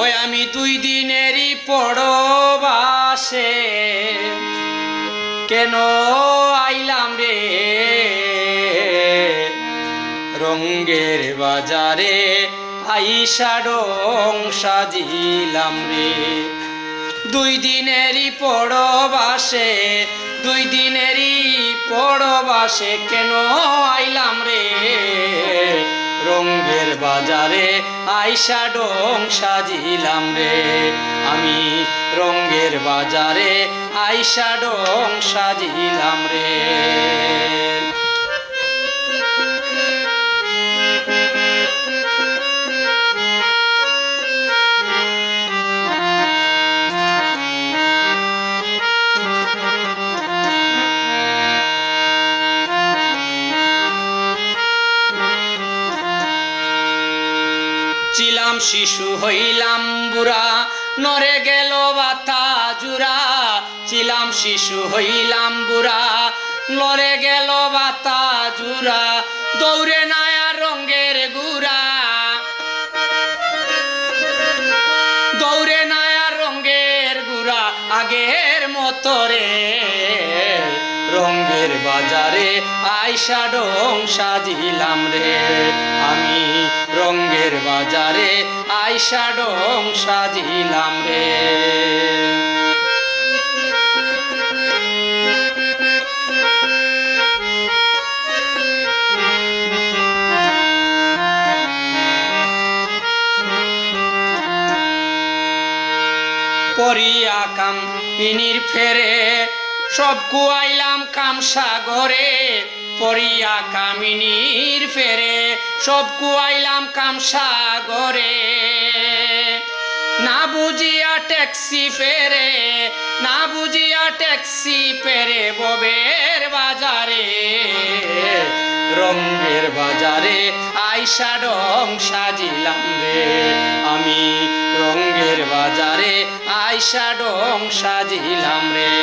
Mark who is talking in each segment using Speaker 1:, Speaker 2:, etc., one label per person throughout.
Speaker 1: ওই আমি 2 দিনেরই পরবাসে কেন আইলাম রে রঙ্গের বাজারে আইসা রং সাজিলাম রে 2 দিনেরই পরবাসে 2 দিনেরই পরবাসে কেন আইলাম রে রঙ্গের বাজারে আইসা রং সাজিলাম রে আমি রঙ্গের বাজারে আইসা রং সাজিলাম রে ছিলাম শিশু হইলাম বুড়া নরে গেল বাতা জুড়া ছিলাম শিশু হইলাম বুড়া নরে গেল বাতা জুড়া দৌড়ে নায়া রঙ্গের গুড়া দৌড়ে নায়া রঙ্গের গুড়া আগের মতো রে রঙ্গের বাজারে আইসা রং সাজিলাম রে আমি রঙ্গের বাজারে আইসা রং সাজিলাম রে পরিয়া কামিনীর ফেরে সব কুয়াইলাম কামসাগরে পরিয়া কামিনীর ফেরে সব কুয়াইলাম কামসাগরে না বুঝিয়া ট্যাক্সি ফেরে না বুঝিয়া ট্যাক্সি ফেরে ববের বাজারে রঙ্গের বাজারে আইসা রং সাজিলাম রে আমি রঙ্গের বাজারে আইসা রং সাজিলাম রে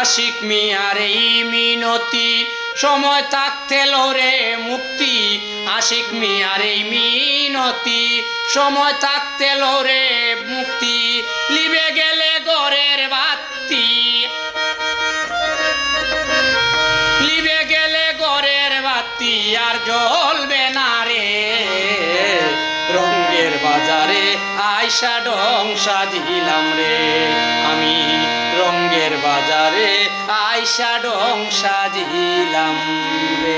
Speaker 1: আশিক মিয়ার এই মিনতি সময় থাকতে লরে মুক্তি আশিক মিয়ার এই মিনতি সময় থাকতে লরে মুক্তি লিবে গেলে ঘরের বাতি লিবে গেলে ঘরের বাতি আর জ্বলবে না রে রঙ্গের বাজারে আইসা রং সাজিলাম রে আমি রঙ্গের বাজারে আইসা রং সাজিলাম রে।